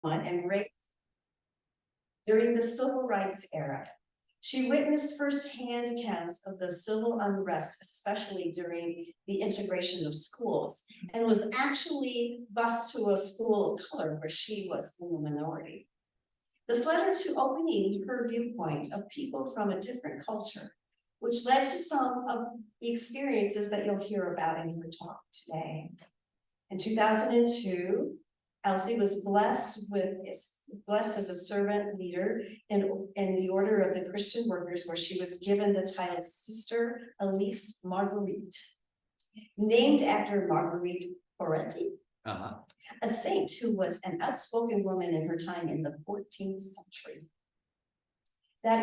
and raised during the civil rights era. She witnessed firsthand accounts of the civil unrest, especially during the integration of schools, and was actually bused to a school of color where she was in the minority. This led her to opening her viewpoint of people from a different culture, which led to some of the experiences that you'll hear about in her talk today. In 2002, Elsie was blessed as a servant leader in the Order of the Christian Workers, where she was given the title Sister Elise Marguerite, named after Marguerite Poretti, a saint who was an outspoken woman in her time in the 14th century. That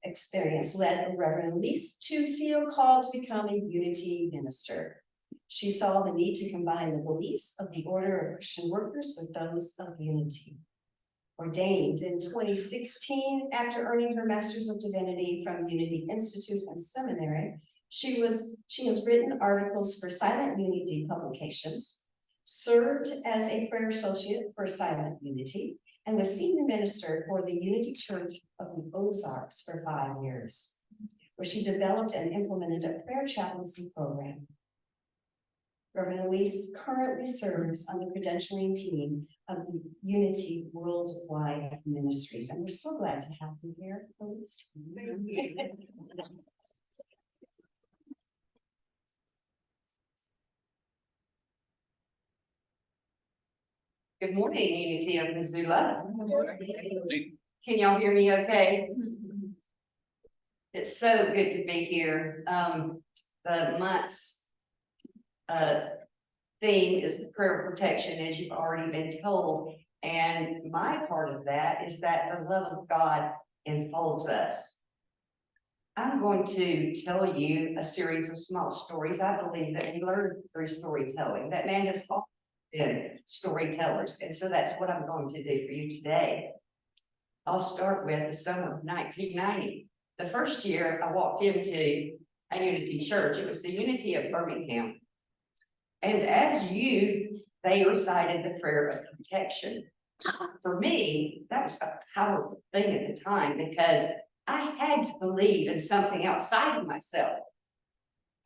experience led Reverend Elise to feel called to become a Unity minister. She saw the need to combine the beliefs of the Order of Christian Workers with those of Unity. Ordained in 2016, after earning her Master's of Divinity from Unity Institute and Seminary, she has written articles for Silent Unity publications, served as a prayer associate for Silent Unity, and was senior minister for the Unity Church of the Ozarks for 5 years, where she developed and implemented a prayer chaplaincy program. Reverend Elise currently serves on the credentialing team of the Unity Worldwide Ministries, and we're so glad to have you here, Elise. Good morning, Unity of Missoula. Can y'all hear me okay? It's so good to be here. The month's theme is the prayer of protection, as you've already been told. And my part of that is that the love of God enfolds us. I'm going to tell you a series of small stories. I believe that we learn through storytelling. That man has been storytellers, and so that's what I'm going to do for you today. I'll start with the summer of 1990. The first year I walked into a Unity church, it was the Unity of Birmingham. And as they recited the prayer of protection. For me, that was a powerful thing at the time because I had to believe in something outside of myself.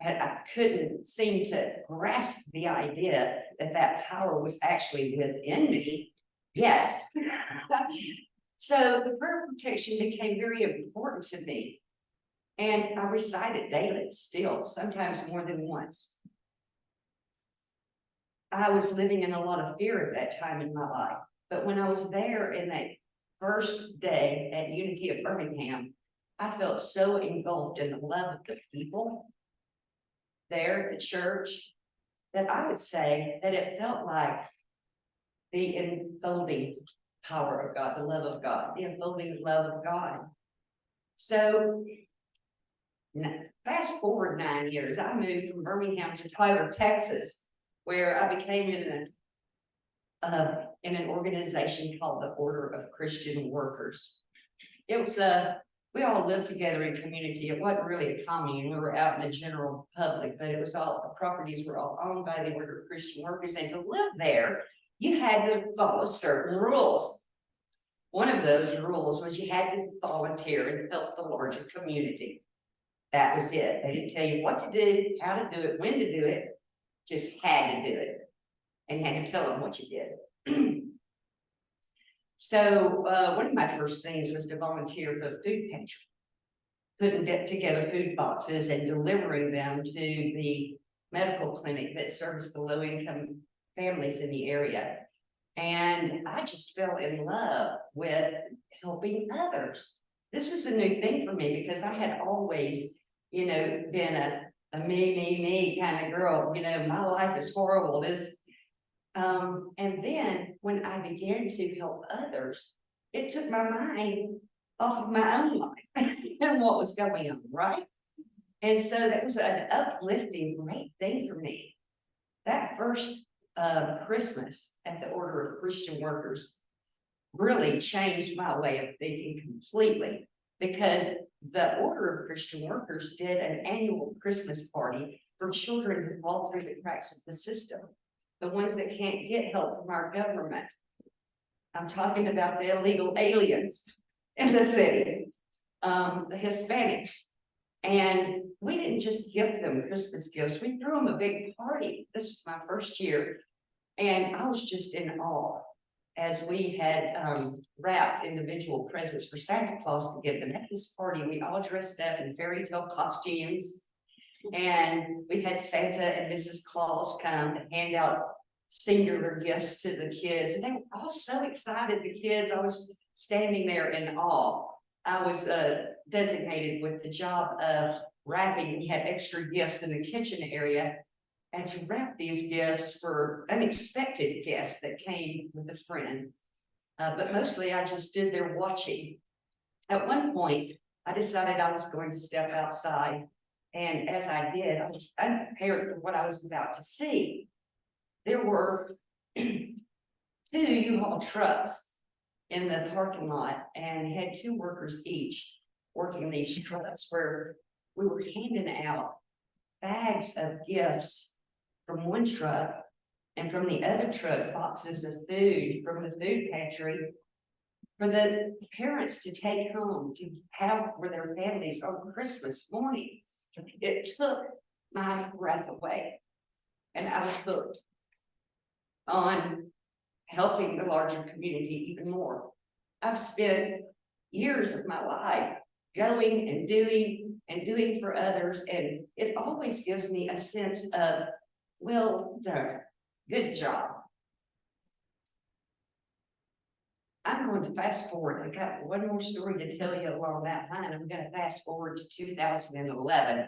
And I couldn't seem to grasp the idea that that power was actually within me yet. So the prayer of protection became very important to me. And I recite it daily still, sometimes more than once. I was living in a lot of fear at that time in my life. But when I was there in that first day at Unity of Birmingham, I felt so engulfed in the love of the people there at the church that I would say that it felt like the enfolding power of God, the love of God, the enfolding love of God. So fast forward 9 years, I moved from Birmingham to Tyler, Texas, where I became in an organization called the Order of Christian Workers. It was we all lived together in community. It wasn't really a commune. We were out in the general public, but it was all, the properties were all owned by the Order of Christian Workers. And to live there, you had to follow certain rules. One of those rules was you had to volunteer and help the larger community. That was it. They didn't tell you what to do, how to do it, when to do it, just had to do it. And you had to tell them what you did. So one of my first things was to volunteer for the food pantry, putting together food boxes and delivering them to the medical clinic that serves the low-income families in the area. And I just fell in love with helping others. This was a new thing for me because I had always, been a me kind of girl. My life is horrible. And then when I began to help others, it took my mind off of my own life and what was going on, right? And so that was an uplifting, great thing for me. That first Christmas at the Order of Christian Workers really changed my way of thinking completely, because the Order of Christian Workers did an annual Christmas party for children who fall through the cracks of the system, the ones that can't get help from our government. I'm talking about the illegal aliens in the city, the Hispanics. And we didn't just give them Christmas gifts, we threw them a big party. This was my first year, and I was just in awe as we had wrapped individual presents for Santa Claus to give them. At this party, we all dressed up in fairy tale costumes, and we had Santa and Mrs. Claus come and hand out singular gifts to the kids, and they were all so excited, the kids. I was standing there in awe. I was designated with the job of wrapping. We had extra gifts in the kitchen area, and to wrap these gifts for unexpected guests that came with a friend. But mostly I just stood there watching. At one point, I decided I was going to step outside, and as I did, I was unprepared for what I was about to see. There were 2 U-Haul trucks in the parking lot, and had 2 workers each working these trucks, where we were handing out bags of gifts from one truck, and from the other truck boxes of food from the food pantry for the parents to take home to have for their families on Christmas morning. It took my breath away, and I was hooked on helping the larger community even more. I've spent years of my life going and doing for others, and it always gives me a sense of, well done, good job. I'm going to fast forward. I got one more story to tell you along that line. I'm going to fast forward to 2011.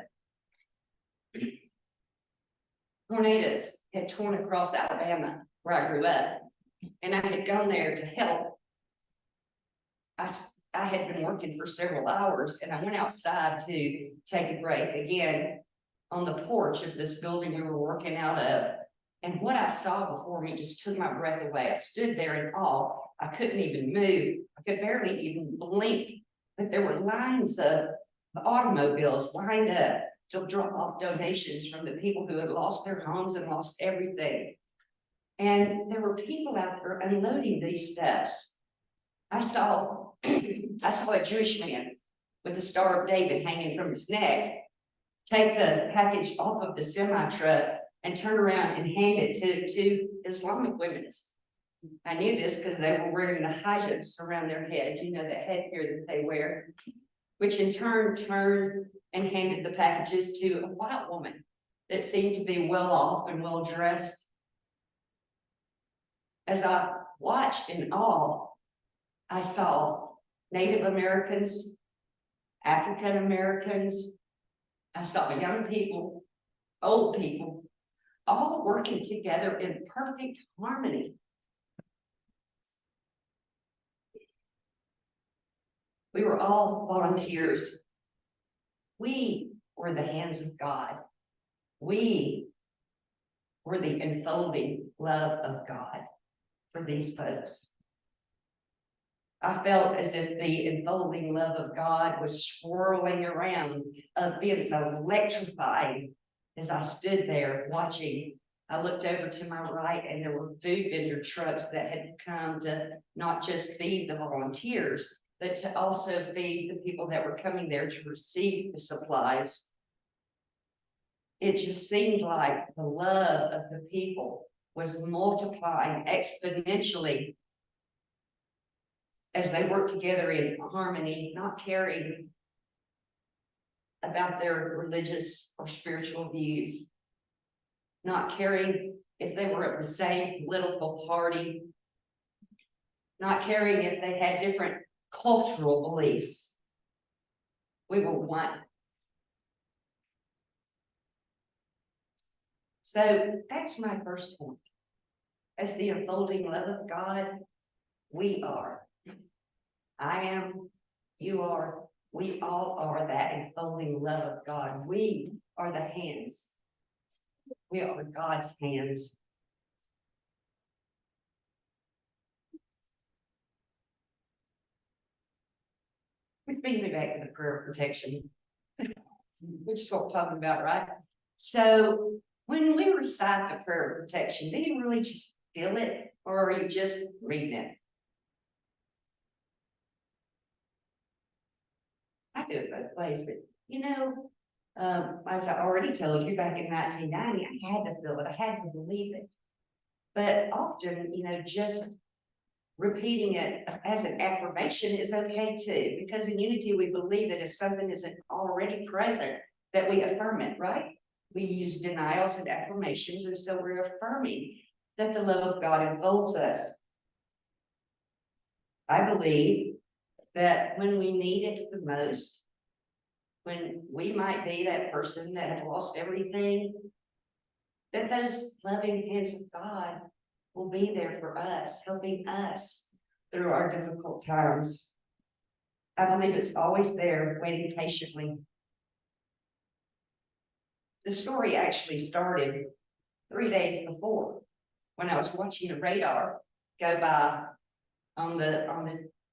Tornadoes had torn across Alabama, where I grew up, and I had gone there to help. I had been working for several hours, and I went outside to take a break again on the porch of this building we were working out of. And what I saw before me just took my breath away. I stood there in awe. I couldn't even move. I could barely even blink. But there were lines of automobiles lined up to drop off donations from the people who had lost their homes and lost everything. And there were people out there unloading these steps. I saw a Jewish man with the Star of David hanging from his neck take the package off of the semi truck and turn around and hand it to 2 Islamic women. I knew this because they were wearing the hijabs around their head, you know, the headgear that they wear, which in turn turned and handed the packages to a white woman that seemed to be well off and well dressed. As I watched in awe, I saw Native Americans, African Americans, I saw young people, old people, all working together in perfect harmony. We were all volunteers. We were the hands of God. We were the enfolding love of God for these folks. I felt as if the enfolding love of God was swirling around. It was electrifying as I stood there watching. I looked over to my right, and there were food vendor trucks that had come to not just feed the volunteers, but to also feed the people that were coming there to receive the supplies. It just seemed like the love of the people was multiplying exponentially as they worked together in harmony, not caring about their religious or spiritual views, not caring if they were of the same political party, not caring if they had different cultural beliefs. We were one. So that's my first point. As the unfolding love of God, we are. I am, you are, we all are that unfolding love of God. We are the hands. We are God's hands. Which brings me back to the prayer of protection, which is what we're talking about, right? So when we recite the prayer of protection, do you really just feel it, or are you just reading it? might do it both ways, but as I already told you, back in 1990, I had to feel it, I had to believe it. But often, just repeating it as an affirmation is okay too, because in Unity, we believe that if something isn't already present, that we affirm it, right? We use denials and affirmations, and so we're affirming that the love of God enfolds us. I believe that when we need it the most, when we might be that person that have lost everything, that those loving hands of God will be there for us, helping us through our difficult times. I believe it's always there, waiting patiently. The story actually started 3 days before, when I was watching a radar go by on the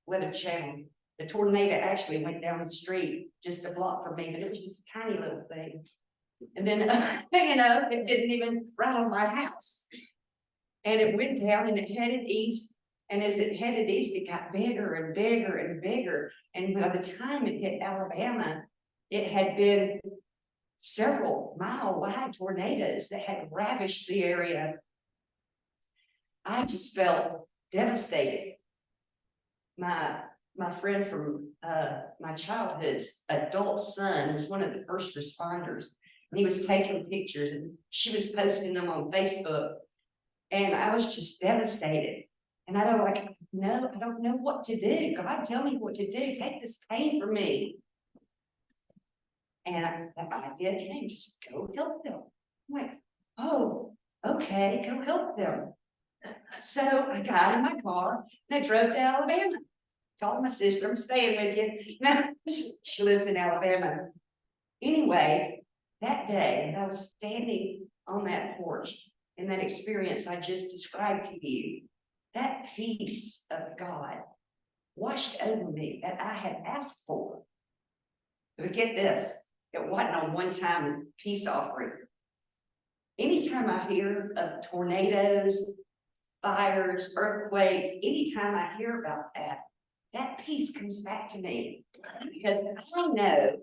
Weather Channel. The tornado actually went down the street just a block from me, but it was just a tiny little thing. And then, it didn't even rattle my house. And it went down and it headed east. And as it headed east, it got bigger and bigger and bigger. And by the time it hit Alabama, it had been several mile-wide tornadoes that had ravished the area. I just felt devastated. My friend from my childhood's adult son was one of the first responders, and he was taking pictures, and she was posting them on Facebook, and I was just devastated. And I don't know what to do. God, tell me what to do. Take this pain from me. And the idea came, just go help them. I'm like, oh, okay, go help them. So I got in my car and I drove to Alabama. Told my sister, I'm staying with you. No, she lives in Alabama. Anyway, that day I was standing on that porch in that experience I just described to you. That peace of God washed over me that I had asked for. But get this, it wasn't a one-time peace offering. Anytime I hear of tornadoes, fires, earthquakes, anytime I hear about that, that peace comes back to me, because I know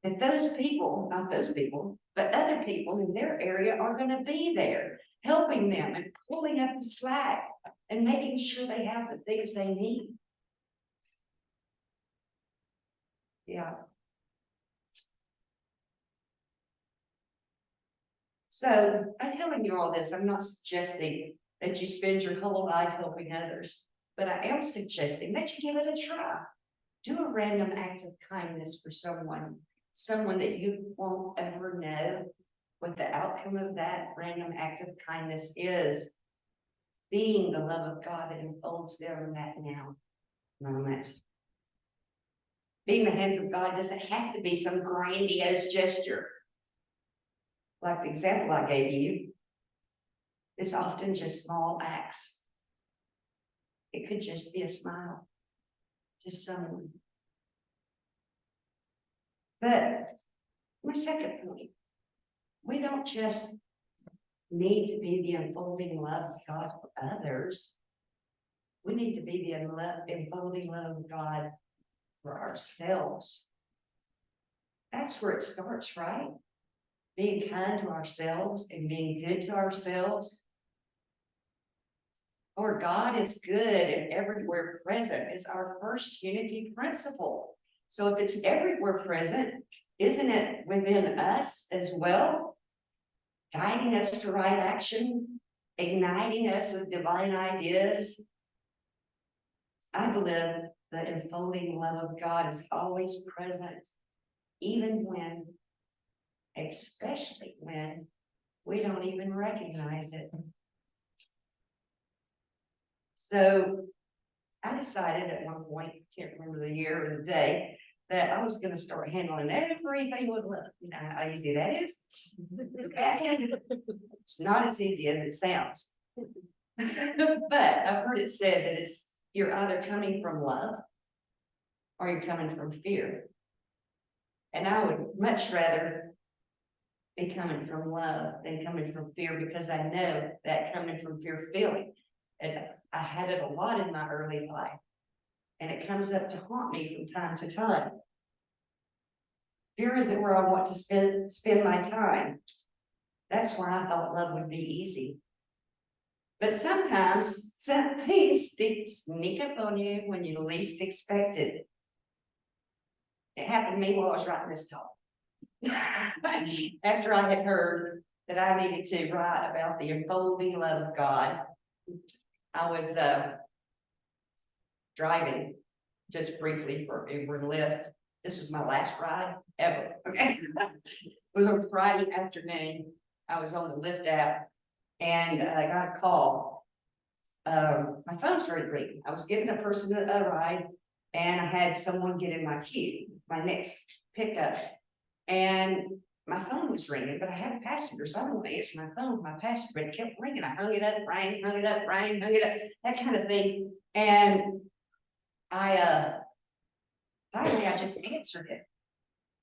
that those people, not those people, but other people in their area are going to be there, helping them and pulling up the slack and making sure they have the things they need. Yeah. So I'm telling you all this, I'm not suggesting that you spend your whole life helping others, but I am suggesting that you give it a try. Do a random act of kindness for someone that you won't ever know what the outcome of that random act of kindness is. Being the love of God that enfolds them in that now moment. Being the hands of God doesn't have to be some grandiose gesture. Like the example I gave you, it's often just small acts. It could just be a smile, just someone. But my second point, we don't just need to be the unfolding love of God for others. We need to be the unfolding love of God for ourselves. That's where it starts, right? Being kind to ourselves and being good to ourselves. Or God is good and everywhere present is our first unity principle. So if it's everywhere present, isn't it within us as well? Guiding us to right action, igniting us with divine ideas. I believe the enfolding love of God is always present, even when, especially when, we don't even recognize it. So I decided at one point, can't remember the year or the day, that I was going to start handling everything with love. You know how easy that is? It's not as easy as it sounds. But I've heard it said that you're either coming from love or you're coming from fear. And I would much rather be coming from love than coming from fear, because I know that coming from fear feeling. And I had it a lot in my early life, and it comes up to haunt me from time to time. Fear isn't where I want to spend my time. That's why I thought love would be easy. But sometimes some things sneak up on you when you least expect it. It happened to me while I was writing this talk. After I had heard that I needed to write about the unfolding love of God, I was driving just briefly for Uber and Lyft. This was my last ride ever. Okay. It was on Friday afternoon. I was on the Lyft app and I got a call. My phone started ringing. I was giving a person a ride and I had someone get in my queue, my next pickup. And my phone was ringing, but I had a passenger, so I don't want to answer my phone. My passenger, but it kept ringing. I hung it up, rang, hung it up, rang, hung it up, that kind of thing. And I finally I just answered it.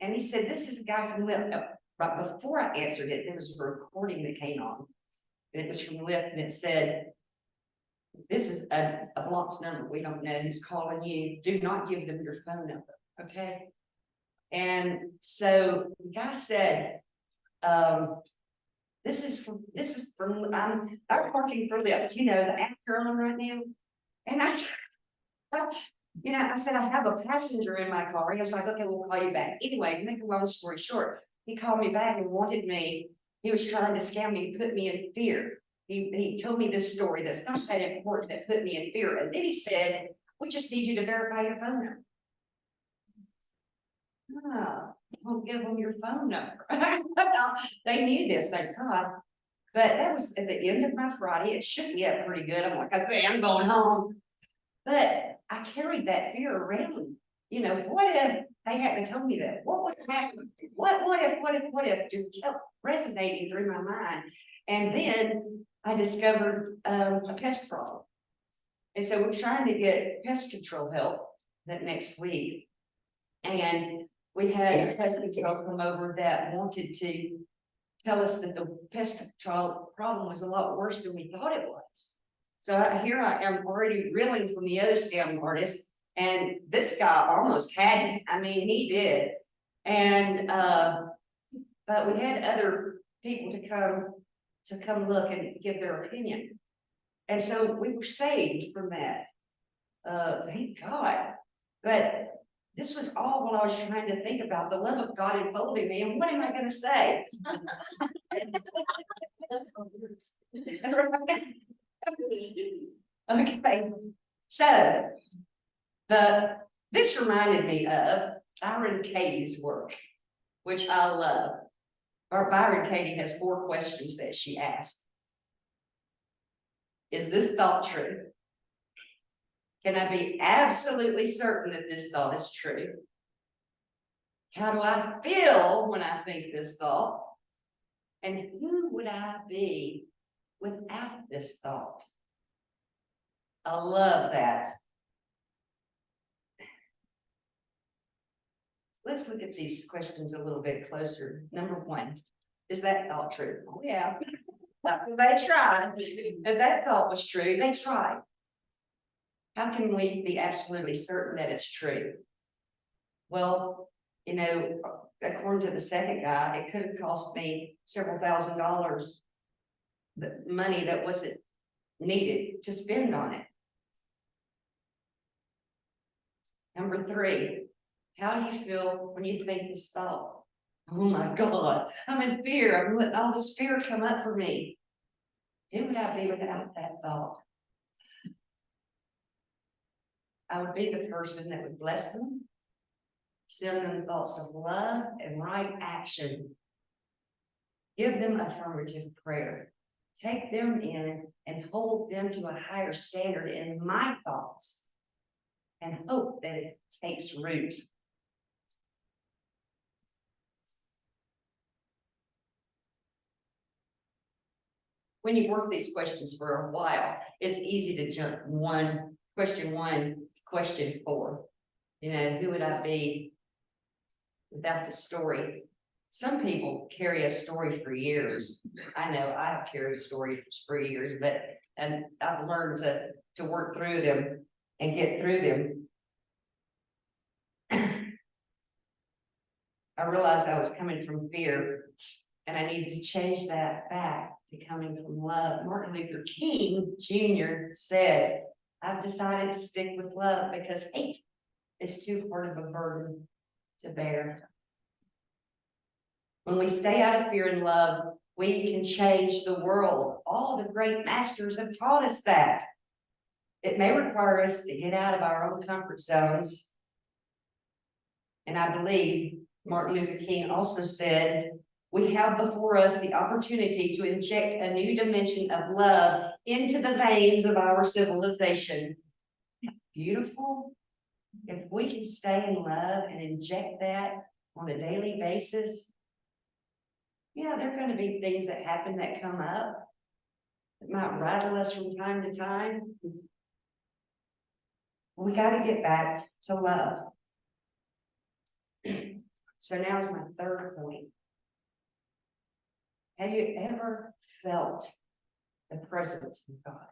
And he said, "This is a guy from Lyft." Right before I answered it, there was a recording that came on. And it was from Lyft, and it said, "This is a blocked number. We don't know who's calling you. Do not give them your phone number." Okay. And so the guy said, this is from I'm working for Lyft, you know, the app you're on right now. And I said, you know, I said, "I have a passenger in my car." He was like, "Okay, we'll call you back." Anyway, to make a long story short, he called me back and wanted me, he was trying to scam me, put me in fear. He told me this story that's not that important that put me in fear. And then he said, "We just need you to verify your phone number." Oh, don't give them your phone number. They knew this, thank God. But that was at the end of my Friday. It shook me up pretty good. I'm like, okay, I'm going home. But I carried that fear around. You know, what if they hadn't told me that? What would happen? What if just kept resonating through my mind. And then I discovered a pest problem. And so we're trying to get pest control help that next week. And we had a pest control come over that wanted to tell us that the pest control problem was a lot worse than we thought it was. So here I am already reeling from the other scam artist, and this guy almost had it. I mean, he did. And but we had other people to come look and give their opinion. And so we were saved from that. Thank God. But this was all while I was trying to think about the love of God enfolding me. And what am I going to say? Okay. So this reminded me of Byron Katie's work, which I love. Byron Katie has 4 questions that she asked. Is this thought true? Can I be absolutely certain that this thought is true? How do I feel when I think this thought? And who would I be without this thought? I love that. Let's look at these questions a little bit closer. Number 1, is that thought true? Oh, yeah. They tried. If that thought was true, they tried. How can we be absolutely certain that it's true? Well, you know, according to the second guy, it could have cost me several $1,000s, the money that wasn't needed to spend on it. Number 3, how do you feel when you think this thought? Oh my God, I'm in fear. I'm letting all this fear come up for me. Who would I be without that thought? I would be the person that would bless them, send them thoughts of love and right action. Give them affirmative prayer. Take them in and hold them to a higher standard in my thoughts and hope that it takes root. When you work these questions for a while, it's easy to jump question 1, question 4. You know, who would I be without the story? Some people carry a story for years. I know I've carried stories for years, and I've learned to work through them and get through them. I realized I was coming from fear, and I needed to change that back to coming from love. Martin Luther King Jr. said, I've decided to stick with love because hate is too hard of a burden to bear. When we stay out of fear and love, we can change the world. All the great masters have taught us that. It may require us to get out of our own comfort zones. And I believe Martin Luther King also said, we have before us the opportunity to inject a new dimension of love into the veins of our civilization. Beautiful. If we can stay in love and inject that on a daily basis, yeah, there are going to be things that happen that come up that might rattle us from time to time. We got to get back to love. So now is my third point. Have you ever felt the presence of God?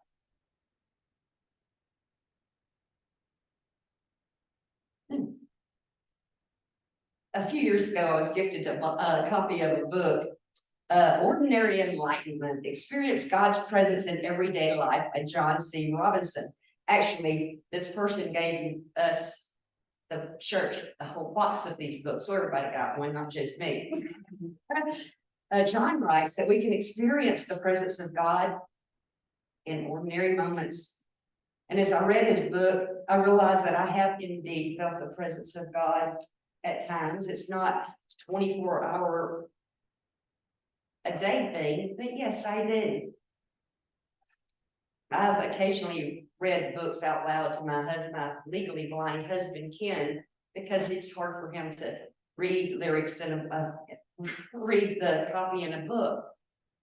A few years ago, I was gifted a copy of a book, Ordinary Enlightenment, Experience God's Presence in Everyday Life by John C. Robinson. Actually, this person gave us, the church, a whole box of these books, so everybody got one, not just me. John writes that we can experience the presence of God in ordinary moments. And as I read his book, I realized that I have indeed felt the presence of God at times. It's not 24-hour a day thing, but yes, I do. I've occasionally read books out loud to my husband, my legally blind husband, Ken, because it's hard for him to read lyrics and read the copy in a book.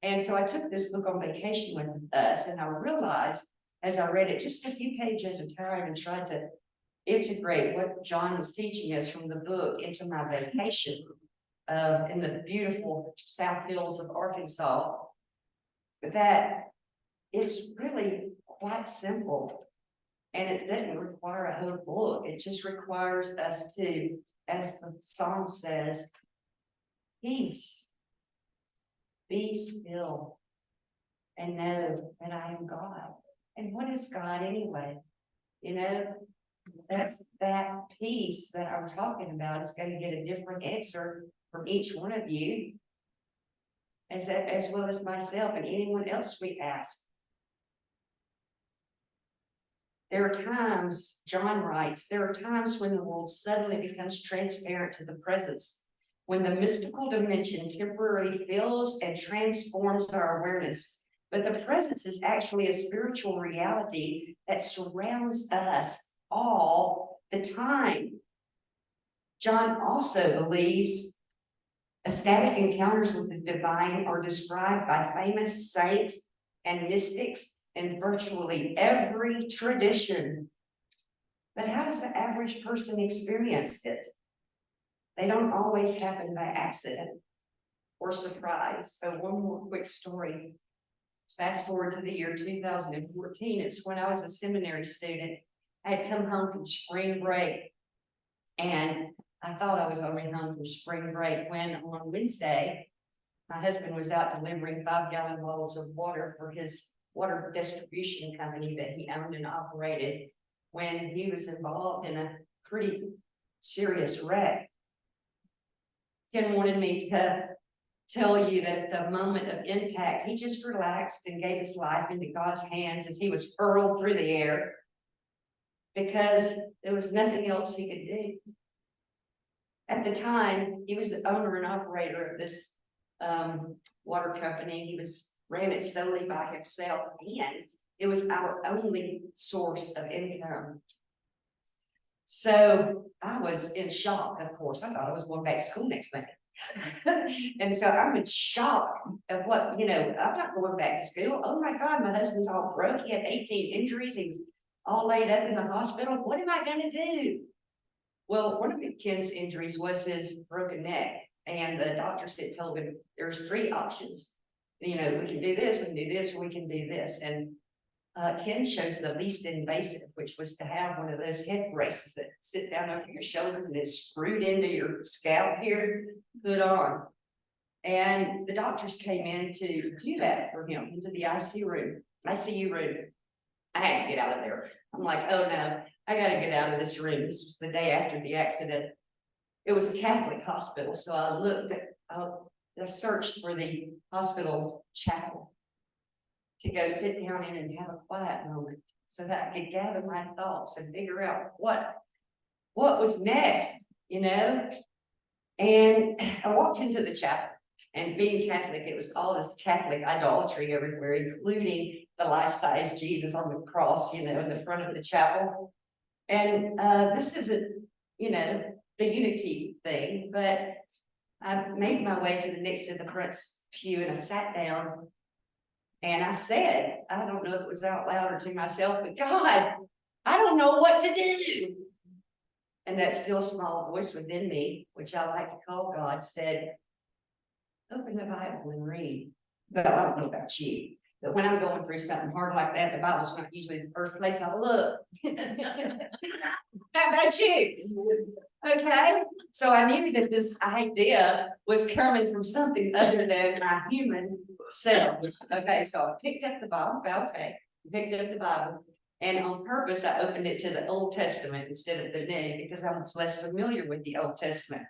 And so I took this book on vacation with us, and I realized as I read it just a few pages at a time and tried to integrate what John was teaching us from the book into my vacation in the beautiful South Hills of Arkansas, that it's really quite simple. And it doesn't require a whole book. It just requires us to, as the song says, peace, be still, and know that I am God. And what is God anyway? You know, that's that peace that I'm talking about. It's going to get a different answer from each one of you, as well as myself and anyone else we ask. There are times, John writes, there are times when the world suddenly becomes transparent to the presence, when the mystical dimension temporarily fills and transforms our awareness. But the presence is actually a spiritual reality that surrounds us all the time. John also believes ecstatic encounters with the divine are described by famous saints and mystics in virtually every tradition. But how does the average person experience it? They don't always happen by accident or surprise. So one more quick story. Fast forward to the year 2014. It's when I was a seminary student. I had come home from spring break, and I thought I was only home from spring break when on Wednesday, my husband was out delivering 5-gallon bottles of water for his water distribution company that he owned and operated, when he was involved in a pretty serious wreck. Ken wanted me to tell you that the moment of impact, he just relaxed and gave his life into God's hands as he was hurled through the air, because there was nothing else he could do. At the time, he was the owner and operator of this water company. He ran it solely by himself, and it was our only source of income. So I was in shock, of course. I thought I was going back to school next Monday. And so I'm in shock of what, I'm not going back to school. Oh my God, my husband's all broke. He had 18 injuries. He was all laid up in the hospital. What am I going to do? Well, one of Ken's injuries was his broken neck. And the doctors had told him there's 3 options. We can do this, we can do this, or we can do this. And Ken chose the least invasive, which was to have one of those head braces that sit down over your shoulders and it's screwed into your scalp here, put on. And the doctors came in to do that for him into the ICU room. I had to get out of there. I'm like, oh no, I gotta get out of this room. This was the day after the accident. It was a Catholic hospital, so I searched for the hospital chapel to go sit down in and have a quiet moment so that I could gather my thoughts and figure out what was next, you know? And I walked into the chapel, and being Catholic, it was all this Catholic idolatry everywhere, including the life-size Jesus on the cross, you know, in the front of the chapel. And this isn't, you know, the unity thing, but I made my way to the next to the front pew and I sat down and I said, I don't know if it was out loud or to myself, but God, I don't know what to do. And that still small voice within me, which I like to call God, said, open the Bible and read. Well, I don't know about you, but when I'm going through something hard like that, the Bible's not usually the first place I look. How about you? Okay, so I knew that this idea was coming from something other than my human self. Okay, so I picked up the Bible, picked up the Bible, and on purpose, I opened it to the Old Testament instead of the New because I was less familiar with the Old Testament.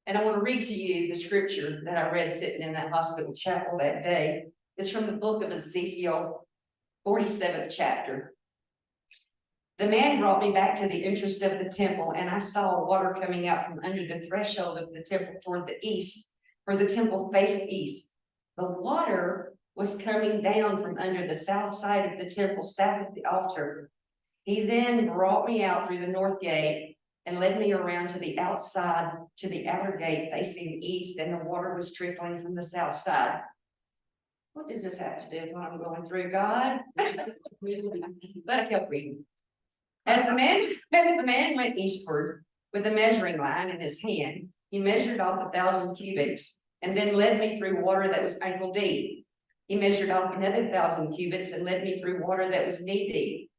And I want to read to you the scripture that I read sitting in that hospital chapel that day. It's from the book of Ezekiel, 47th chapter. The man brought me back to the entrance of the temple, and I saw water coming out from under the threshold of the temple toward the east, for the temple faced east. The water was coming down from under the south side of the temple, south of the altar. He then brought me out through the north gate and led me around to the outside, to the outer gate facing east, and the water was trickling from the south side. What does this have to do with what I'm going through, God? But I kept reading. As the man went eastward with a measuring line in his hand, he measured off 1,000 cubits and then led me through water that was ankle deep. He measured off another 1,000 cubits and led me through water that was knee deep.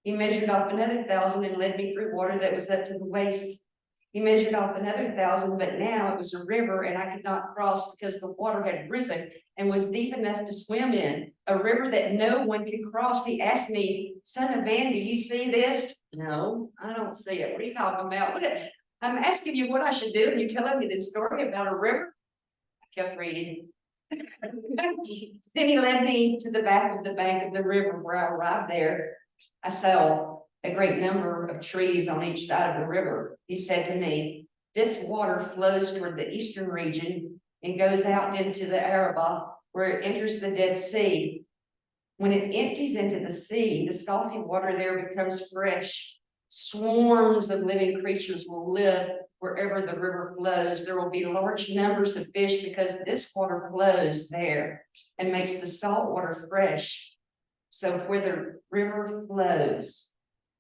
He measured off another 1,000 and led me through water that was up to the waist. He measured off another 1,000, but now it was a river and I could not cross because the water had risen and was deep enough to swim in, a river that no one could cross. He asked me, son of man, do you see this? No, I don't see it. What are you talking about? I'm asking you what I should do, and you're telling me this story about a river? I kept reading. Then he led me to the back of the bank of the river. Where I arrived there, I saw a great number of trees on each side of the river. He said to me, this water flows toward the eastern region and goes out into the Arabah, where it enters the Dead Sea. When it empties into the sea, the salty water there becomes fresh. Swarms of living creatures will live wherever the river flows. There will be large numbers of fish because this water flows there and makes the salt water fresh. So where the river flows,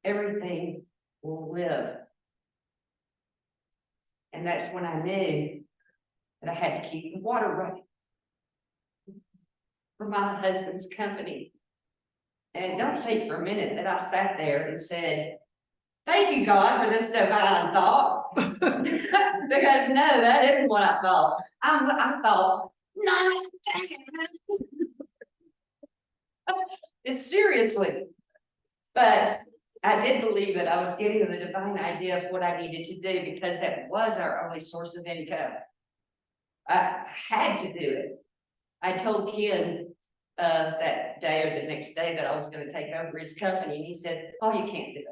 everything will live. And that's when I knew that I had to keep the water running for my husband's company. And don't think for a minute that I sat there and said, thank you, God, for this divine thought. Because no, that isn't what I thought. I thought, no, it's seriously. But I did believe that I was getting the divine idea of what I needed to do because that was our only source of income. I had to do it. I told Ken that day or the next day that I was going to take over his company, and he said, oh, you can't do it.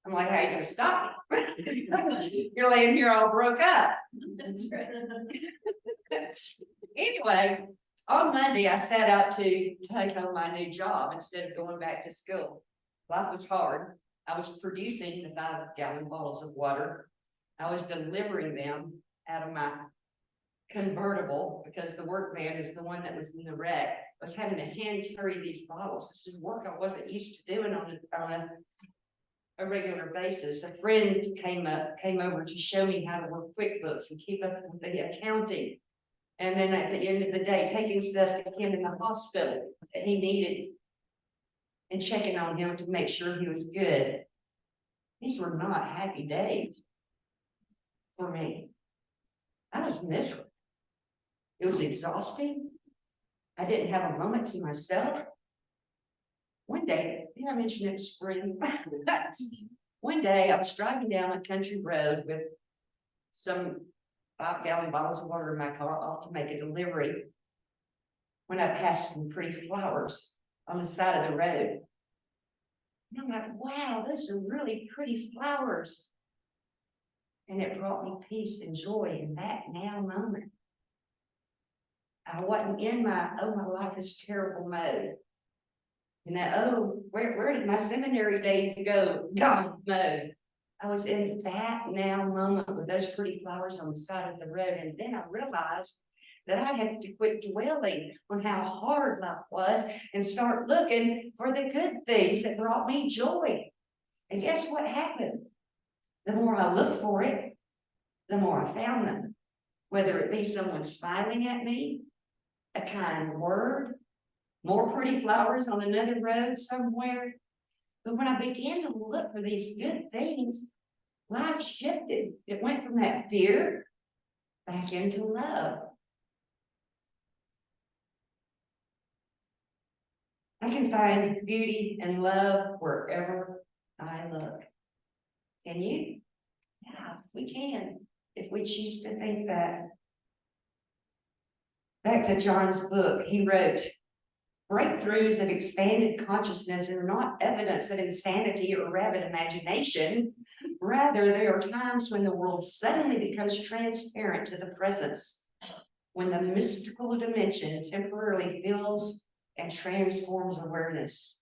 I'm like, how are you going to stop me? You're laying here all broke up. Anyway, on Monday, I set out to take on my new job instead of going back to school. Life was hard. I was producing the 5-gallon bottles of water. I was delivering them out of my convertible because the work van is the one that was in the wreck. I was having to hand carry these bottles. This is work I wasn't used to doing on a regular basis. A friend came over to show me how to work QuickBooks and keep up with the accounting. And then at the end of the day, taking stuff to him in the hospital that he needed. and checking on him to make sure he was good. These were not happy days for me. I was miserable. It was exhausting. I didn't have a moment to myself. One day, I mentioned it spring. One day I was driving down a country road with some 5-gallon bottles of water in my car off to make a delivery, when I passed some pretty flowers on the side of the road. And I'm like, wow, those are really pretty flowers. And it brought me peace and joy in that now moment. I wasn't in my, oh, my life is terrible mode. Oh, where did my seminary days go? God mode. I was in that now moment with those pretty flowers on the side of the road. And then I realized that I had to quit dwelling on how hard life was and start looking for the good things that brought me joy. And guess what happened? The more I looked for it, the more I found them. Whether it be someone smiling at me, a kind word, more pretty flowers on another road somewhere. But when I began to look for these good things, life shifted. It went from that fear back into love. I can find beauty and love wherever I look. Can you? Yeah, we can, if we choose to think that. Back to John's book, he wrote, breakthroughs of expanded consciousness are not evidence of insanity or rabid imagination. Rather, they are times when the world suddenly becomes transparent to the presence, when the mystical dimension temporarily fills and transforms awareness.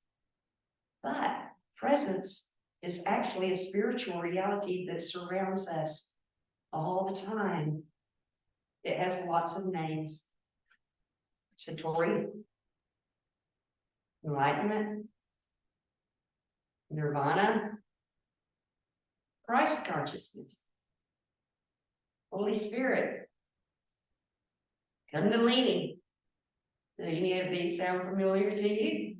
But presence is actually a spiritual reality that surrounds us all the time. It has lots of names. Satori, enlightenment, nirvana, Christ consciousness, Holy Spirit, Kundalini. Do any of these sound familiar to you?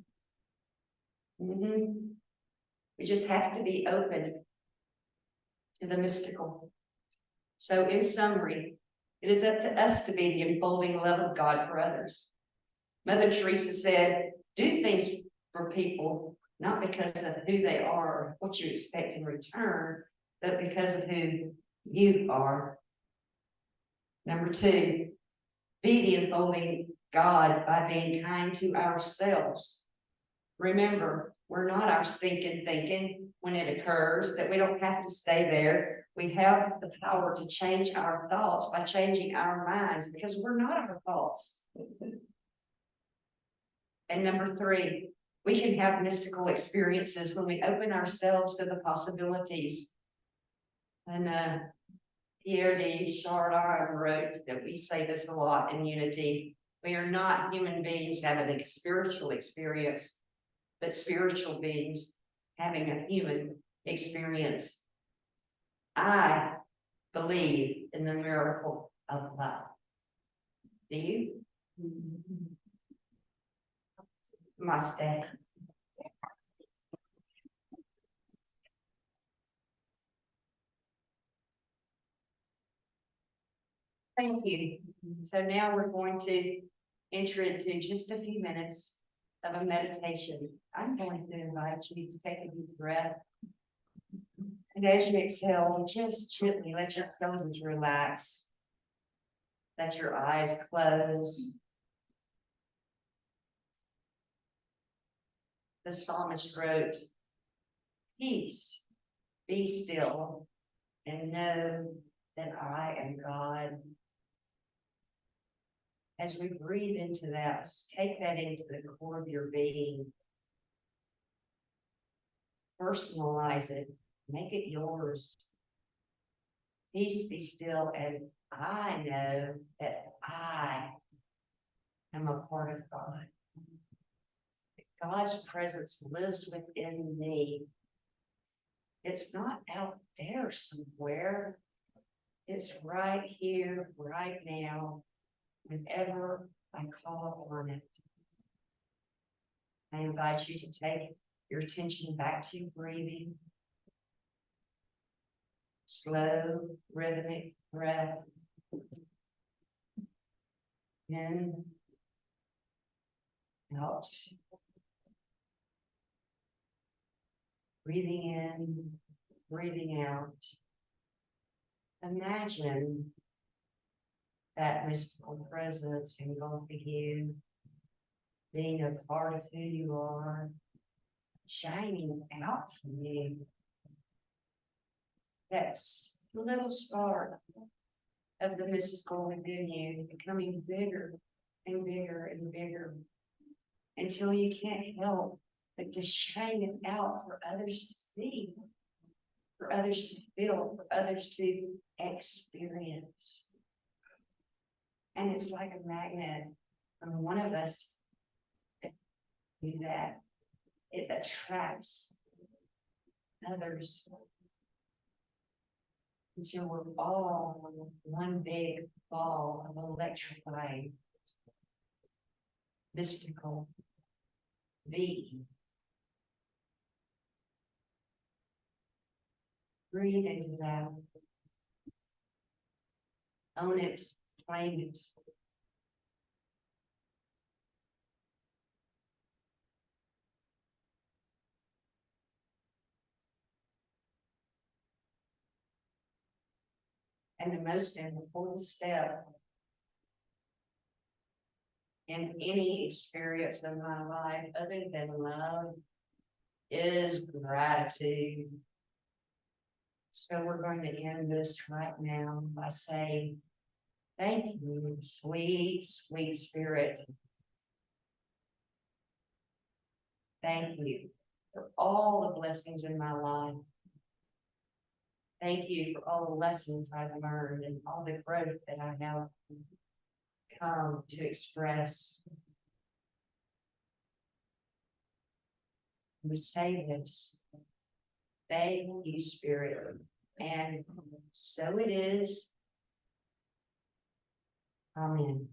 We just have to be open to the mystical. So in summary, it is up to us to be the unfolding love of God for others. Mother Teresa said, do things for people, not because of who they are or what you expect in return, but because of who you are. Number 2, be the unfolding God by being kind to ourselves. Remember, we're not our stinking thinking when it occurs, that we don't have to stay there. We have the power to change our thoughts by changing our minds, because we're not our thoughts. And number 3, we can have mystical experiences when we open ourselves to the possibilities. And Pierre de Chardin wrote that we say this a lot in Unity. We are not human beings having a spiritual experience, but spiritual beings having a human experience. I believe in the miracle of love. Do you? Must stay. Thank you. So now we're going to enter into just a few minutes of a meditation. I'm going to invite you to take a deep breath. And as you exhale, just gently let your shoulders relax. Let your eyes close. The psalmist wrote, peace, be still, and know that I am God. As we breathe into that, just take that into the core of your being. Personalize it, make it yours. Peace, be still, and I know that I am a part of God. God's presence lives within me. It's not out there somewhere. It's right here, right now, whenever I call on it. I invite you to take your attention back to your breathing. Slow, rhythmic breath. In, out. Breathing in, breathing out. Imagine that mystical presence engulfing you, being a part of who you are, shining out from you. That's the little spark of the mystical within you, becoming bigger and bigger and bigger, until you can't help but to shine it out for others to see, for others to feel, for others to experience. And it's like a magnet from one of us do that. It attracts others until we're all one big ball of electrifying, mystical being. Breathe into that. Own it, claim it. And the most important step in any experience of my life other than love is gratitude. So we're going to end this right now by saying, thank you, sweet, sweet spirit. Thank you for all the blessings in my life. Thank you for all the lessons I've learned and all the growth that I have come to express. We say this. Thank you, Spirit. And so it is. Amen.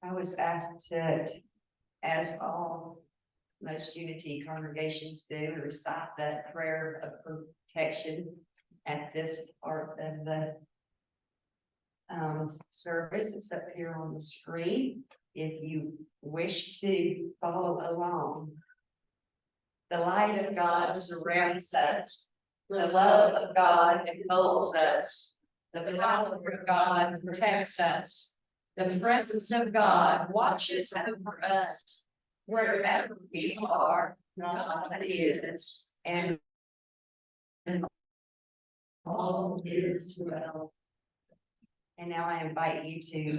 I was asked to, as all most Unity congregations do, recite that prayer of protection at this part of the service. It's up here on the screen if you wish to follow along. The light of God surrounds us. The love of God enfolds us. The power of God protects us. The presence of God watches over us. Wherever we are, God is, and all is well. And now I invite you to